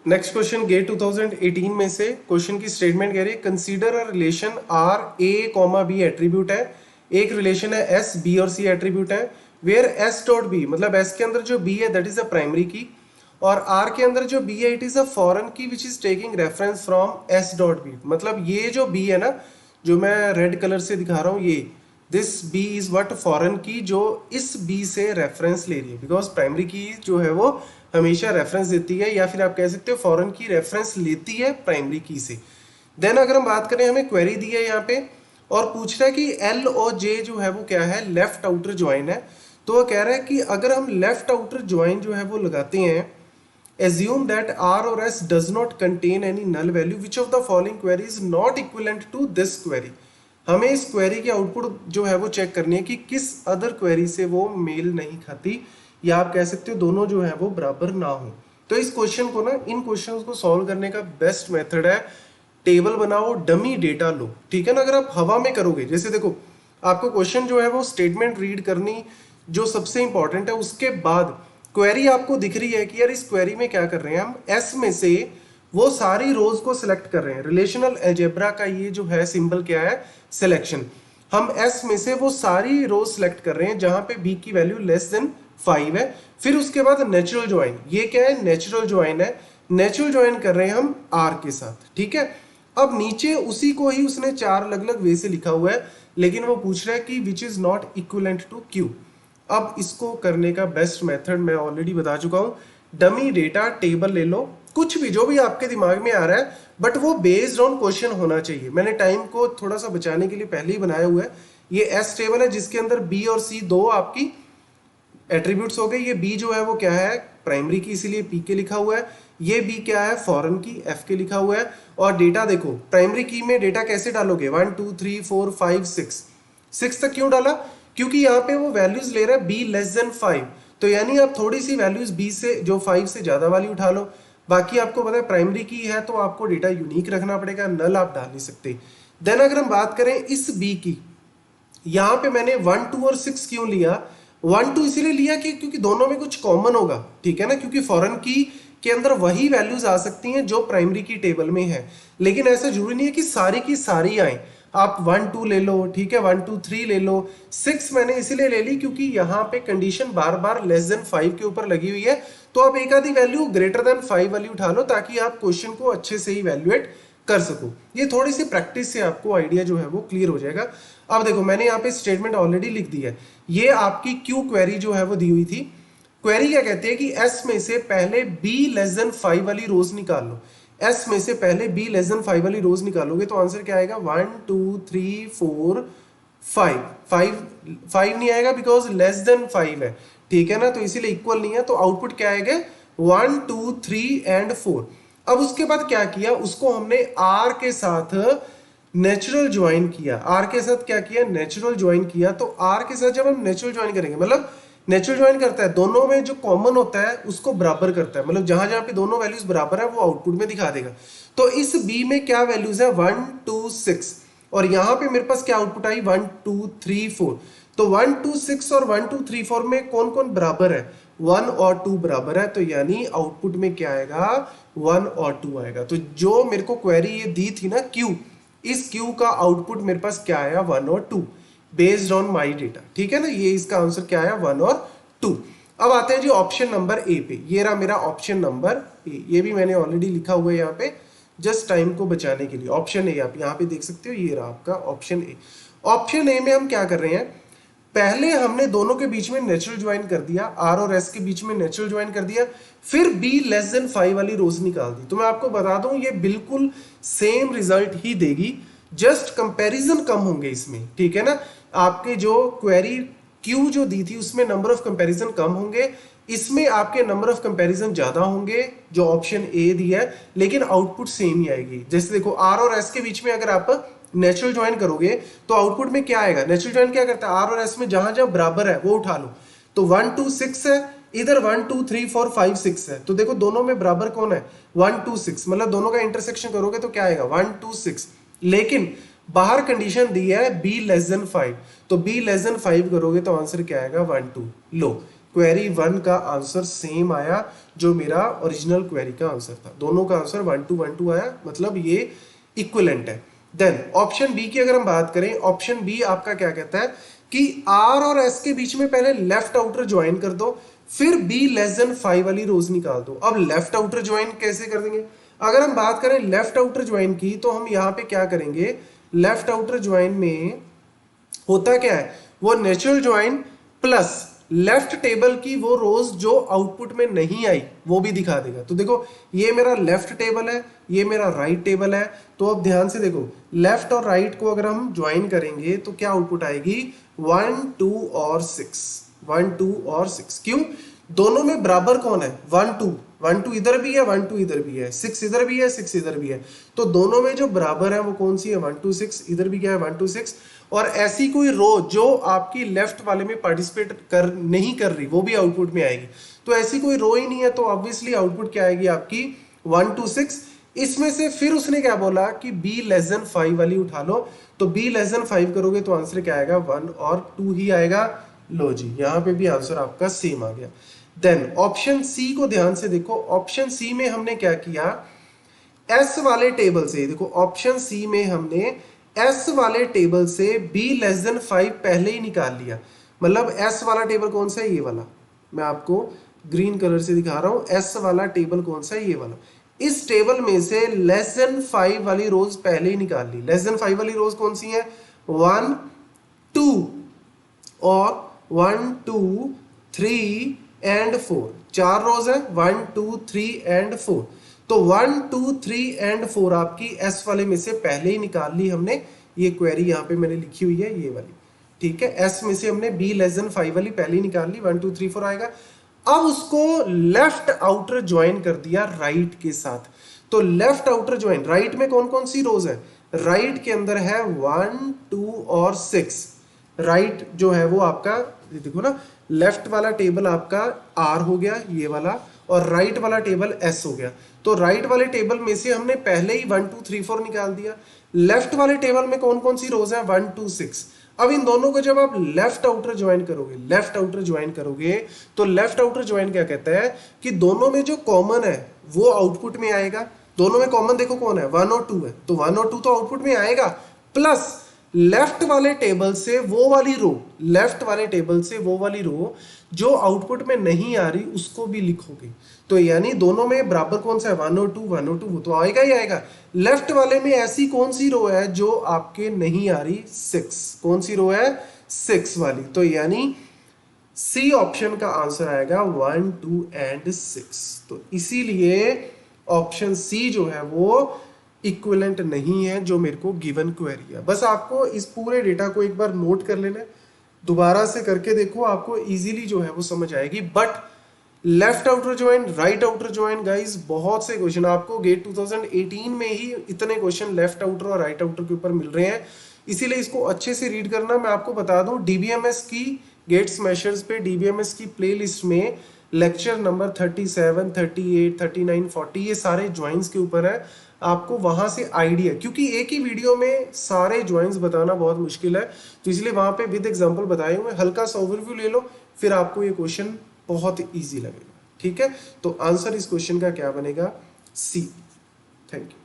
Next question gate 2018 में से question की स्टेटमेंट कह रही है consider a relation R A comma B attribute है, एक रिलेशन है एस बी और सी एट्रीब्यूट है, वेयर एस डॉट बी मतलब एस के अंदर जो बी है दैट इज अ प्राइमरी की और आर के अंदर जो बी है it is a foreign key which is taking reference from S dot B. मतलब ये जो बी है ना, जो मैं रेड कलर से दिखा रहा हूँ, ये this B is what foreign key जो इस बी से रेफरेंस ले रही है, बिकॉज प्राइमरी की जो है वो हमेशा रेफरेंस देती है या फिर आप कह सकते हो फॉरेन की रेफरेंस लेती है प्राइमरी की से। देन अगर हम बात करें, हमें क्वेरी दी है यहाँ पे और पूछ रहा है कि एल और जे जो है वो क्या है, लेफ्ट आउटर ज्वाइन है। तो वो कह रहा है कि अगर हम लेफ्ट आउटर ज्वाइन जो है वो लगाते हैं, assume that R or S does not contain any null value, which of the following query is not equivalent to this query। हमें इस क्वेरी की आउटपुट जो है वो चेक करनी है कि किस अदर क्वेरी से वो मेल नहीं खाती, या आप कह सकते हो दोनों जो है वो बराबर ना हो। तो इस क्वेश्चन को ना, इन क्वेश्चंस को सॉल्व करने का बेस्ट मेथड है टेबल बनाओ, डमी डेटा लो, ठीक है ना। अगर आप हवा में करोगे, जैसे देखो आपको क्वेश्चन जो है वो स्टेटमेंट रीड करनी जो सबसे इंपॉर्टेंट है, उसके बाद क्वेरी आपको दिख रही है कि यार इस क्वेरी में क्या कर रहे हैं हम, एस में से वो सारी रोज को सिलेक्ट कर रहे हैं। रिलेशनल अलजेब्रा का ये जो है सिंबल क्या है, सिलेक्शन। हम एस में से वो सारी रोज सिलेक्ट कर रहे हैं जहां पे बी की वैल्यू लेस देन 5 है। फिर उसके बाद नेचुरल ज्वाइन, ये क्या है, नेचुरल ज्वाइन है। नेचुरल ज्वाइन कर रहे हैं हम आर के साथ, ठीक है। अब नीचे उसी को ही उसने चार अलग अलग वे से लिखा हुआ है, लेकिन वो पूछ रहा है कि which is not equivalent to Q. अब इसको करने का बेस्ट मेथड मैं ऑलरेडी बता चुका हूं, डमी डेटा टेबल ले लो, कुछ भी जो भी आपके दिमाग में आ रहा है, बट वो बेस्ड ऑन क्वेश्चन होना चाहिए। मैंने टाइम को थोड़ा सा बचाने के लिए पहले ही बनाया हुआ है। ये एस टेबल है जिसके अंदर बी और सी दो आपकी एट्रीब्यूट्स हो गए। ये बी जो है वो क्या है, प्राइमरी की, इसीलिए पी के लिखा हुआ है। ये बी क्या है, फॉरेन की, एफ के लिखा हुआ है। और डेटा देखो, प्राइमरी की में डेटा कैसे डालोगे, 1 2 3 4 5 6 तक क्यों डाला, क्योंकि यहाँ पे वो वैल्यूज ले रहा है बी लेस देन 5। तो यानी आप थोड़ी सी वैल्यूज बी से जो 5 से ज्यादा वाली उठा लो। बाकी आपको पता है प्राइमरी की है तो आपको डेटा यूनिक रखना पड़ेगा, नल आप डाल नहीं सकते। देन अगर हम बात करें इस बी की, यहां पे मैंने 1 2 और 6 क्यों लिया, 1 2 इसीलिए लिया कि क्योंकि दोनों में कुछ कॉमन होगा, ठीक है ना। क्योंकि फॉरेन की के अंदर वही वैल्यूज आ सकती हैं जो प्राइमरी की टेबल में है, लेकिन ऐसा जरूरी नहीं है कि सारी की सारी आए। आप 1 2 ले लो, ठीक है, 1 2 3 ले लो। 6 मैंने इसीलिए ले ली क्योंकि यहाँ पे कंडीशन बार बार लेस देन 5 के ऊपर लगी हुई है। तो आप एक आधी वैल्यू ग्रेटर देन 5 वाली उठा लो ताकि आप क्वेश्चन को अच्छे से ही वैल्यूएट कर सको। ये थोड़ी सी प्रैक्टिस से आपको आइडिया जो है वो क्लियर हो जाएगा। अब देखो मैंने यहाँ पे स्टेटमेंट ऑलरेडी लिख दी है। ये आपकी क्यू क्वेरी जो है वो दी हुई थी। क्वेरी क्या कहती है कि एस में से पहले बी लेस देन 5 वाली रोज निकाल लो। एस में से पहले बी लेस देन 5 वाली रोज निकालोगे तो आंसर क्या आएगा, 1 2 3 4 5 5 नहीं आएगा बिकॉज लेस देन 5 है, ठीक है ना, तो इसीलिए इक्वल नहीं है। तो आउटपुट क्या आएगा, 1 2 3 एंड 4। अब उसके बाद क्या किया, उसको हमने आर के साथ नेचुरल ज्वाइन किया। आर के साथ क्या किया, नेचुरल ज्वाइन किया। तो आर के साथ जब हम नेचुरल ज्वाइन करेंगे, मतलब नेचुरल ज्वाइन करता है दोनों में जो कॉमन होता है उसको बराबर करता है, मतलब जहां जहां पे दोनों वैल्यूज बराबर है वो आउटपुट में दिखा देगा। तो इस बी में क्या वैल्यूज है, 1 2 6, और यहां पे मेरे पास क्या आउटपुट आई, 1 2 3 4। तो 1 2 6 और 1 2 3 4 में कौन कौन बराबर है, 1 और 2 बराबर है। तो यानी आउटपुट में क्या आएगा, 1 और 2 आएगा। तो जो मेरे को क्वेरी ये दी थी ना क्यू, इस क्यू का आउटपुट मेरे पास क्या आया, 1 और 2 बेस्ड ऑन माई डेटा, ठीक है ना। ये इसका आंसर क्या आया, 1 और 2। अब आते हैं जी ऑप्शन नंबर ए पे। ये रहा मेरा ऑप्शन नंबर ए, ये भी मैंने ऑलरेडी लिखा हुआ है यहाँ पे जस्ट टाइम को बचाने के लिए। ऑप्शन ए आप यहाँ पे देख सकते हो, ये रहा आपका ऑप्शन ए। ऑप्शन ए में हम क्या कर रहे हैं, पहले हमने दोनों के बीच में नेचुरल ज्वाइन कर दिया, आर और एस के बीच में नेचुरल ज्वाइन कर दिया, फिर बी लेस देन 5 वाली रोज निकाल दी। तो मैं आपको बता दूं ये बिल्कुल सेम रिजल्ट ही देगी, जस्ट कंपैरिजन कम होंगे इसमें, ठीक है ना। आपके जो क्वेरी क्यू जो दी थी उसमें नंबर ऑफ कंपैरिजन कम होंगे, इसमें आपके नंबर ऑफ कंपैरिजन ज्यादा होंगे जो ऑप्शन ए दिया है, लेकिन आउटपुट सेम ही आएगी। जैसे देखो आर और एस के बीच में अगर आप नेचुरल ज्वाइन करोगे तो आउटपुट में क्या आएगा, नेचुरल ज्वाइन क्या करता है, आर और एस में जहां जहां बराबर है वो उठा लो। तो 1 2 6 है, इधर 1 2 3 4 5 6 है, तो देखो दोनों में बराबर कौन है, 1 2 6, मतलब दोनों का इंटरसेक्शन करोगे तो क्या आएगा, 1 2 6। लेकिन बाहर कंडीशन दी है बी लेस देन 5, तो बी लेस देन 5 करोगे तो आंसर क्या आएगा, 1 2। लो क्वेरी 1 का आंसर सेम आया जो मेरा ओरिजिनल क्वेरी का आंसर था। दोनों का आंसर 1 2 1 2 आया, मतलब ये इक्विवेलेंट है। देन ऑप्शन बी की अगर हम बात करें, ऑप्शन बी आपका क्या कहता है कि आर और एस के बीच में पहले लेफ्ट आउटर ज्वाइन कर दो, फिर बी लेस देन 5 वाली रोज निकाल दो। अब लेफ्ट आउटर ज्वाइन कैसे कर देंगे? अगर हम बात करें लेफ्ट आउटर ज्वाइन की, तो हम यहां पे क्या करेंगे, लेफ्ट आउटर ज्वाइन में होता क्या है, वो natural join plus left table की वो रोज जो आउटपुट में नहीं आई वो भी दिखा देगा। तो देखो ये मेरा लेफ्ट टेबल है, ये मेरा राइट टेबल है। तो अब ध्यान से देखो, लेफ्ट और राइट को अगर हम ज्वाइन करेंगे तो क्या आउटपुट आएगी, 1 2 और 6, 1 2 और 6। क्यों? दोनों में बराबर कौन है, 1 2, 1 2 इधर भी है, 1 2 इधर भी है, 6 इधर भी है, 6 इधर भी है। तो दोनों में जो बराबर है वो कौन सी है, 1 2 6। इधर भी क्या है, 1 2 6। और ऐसी कोई रो जो आपकी लेफ्ट वाले में पार्टिसिपेट नहीं कर रही वो भी आउटपुट में आएगी। तो ऐसी कोई रो ही नहीं है, तो ऑब्वियसली आउटपुट क्या आएगी आपकी, 1 2 6। इसमें से फिर उसने क्या बोला कि बी लेस देन 5 वाली उठा लो, तो बी लेस देन 5 करोगे तो आंसर क्या आएगा, 1 और 2 ही आएगा। लो जी, यहां पे भी आंसर आपका सेम आ गया। देन ऑप्शन सी को ध्यान से देखो, ऑप्शन सी में हमने क्या किया, एस वाले टेबल से, देखो ऑप्शन सी में हमने एस वाले टेबल से बी लेस देन 5 पहले ही निकाल लिया। मतलब एस वाला टेबल कौन सा है, ये वाला, मैं आपको ग्रीन कलर से दिखा रहा हूं। एस वाला टेबल कौन सा है, ये वाला। इस टेबल में से लेस देन 5 वाली रोज पहले ही निकाल ली। लेस देन 5 वाली रोज कौन सी है, 1 2 और 1 2 3 एंड 4, 4 रोज है, 1 2 3 एंड 4। तो 1 2 3 एंड 4 आपकी एस वाले में से पहले ही निकाल ली हमने। ये क्वेरी यहाँ पे मैंने लिखी हुई है, ये वाली, ठीक है। एस में से हमने बी लेस देन 5 वाली पहले ही निकाल ली, 1 2 3 4 आएगा। अब उसको लेफ्ट आउटर ज्वाइन कर दिया राइट के साथ। तो लेफ्ट आउटर ज्वाइन, राइट में कौन कौन सी रोज है, राइट के अंदर है 1 2 और 6। राइट जो है वो आपका, देखो ना, लेफ्ट वाला टेबल आपका आर हो गया ये वाला, और राइट वाला टेबल एस हो गया। तो राइट वाले टेबल में से हमने पहले ही 1 2 3 4 निकाल दिया। लेफ्ट वाले टेबल में कौन कौन सी रोज है, 1 2 6। अब इन दोनों को जब आप लेफ्ट आउटर ज्वाइन करोगे, लेफ्ट आउटर ज्वाइन करोगे, तो लेफ्ट आउटर ज्वाइन क्या कहता है कि दोनों में जो कॉमन है वो आउटपुट में आएगा। दोनों में कॉमन देखो कौन है, 1 और 2 है, तो 1 और 2 तो आउटपुट में आएगा, प्लस लेफ्ट वाले टेबल से वो वाली रो, लेफ्ट वाले टेबल से वो वाली रो जो आउटपुट में नहीं आ रही उसको भी लिखोगे। तो यानी दोनों में बराबर कौन सा है, 1 और 2, 1 और 2, वो तो आएगा ही आएगा। लेफ्ट वाले में ऐसी कौन सी रो है जो आपके नहीं आ रही, 6। कौन सी रो है, 6 वाली। तो यानी सी ऑप्शन का आंसर आएगा 1 2 एंड 6। तो इसीलिए ऑप्शन सी जो है वो इक्विवेलेंट नहीं है जो मेरे को गिवन क्वेरी है। बस आपको इस पूरे डेटा को एक बार नोट कर लेना है, दोबारा से करके देखो, आपको इजीली जो है वो समझ आएगी। But left outer join, right outer join, guys बहुत से क्वेश्चन आपको गेट 2018 में ही इतने क्वेश्चन लेफ्ट आउटर और राइट आउटर के ऊपर मिल रहे हैं, इसीलिए इसको अच्छे से रीड करना। मैं आपको बता दूं, डीबीएमएस की गेट स्मैशर्स पे डीबीएमएस की प्लेलिस्ट में लेक्चर नंबर 37 38 39 40 ये सारे ज्वाइंस के ऊपर है। आपको वहां से आइडिया, क्योंकि एक ही वीडियो में सारे ज्वाइंस बताना बहुत मुश्किल है, तो इसलिए वहां पे विद एग्जांपल बताए हुए, हल्का सा ओवरव्यू ले लो, फिर आपको ये क्वेश्चन बहुत इजी लगेगा। ठीक है, तो आंसर इस क्वेश्चन का क्या बनेगा, सी। Thank you.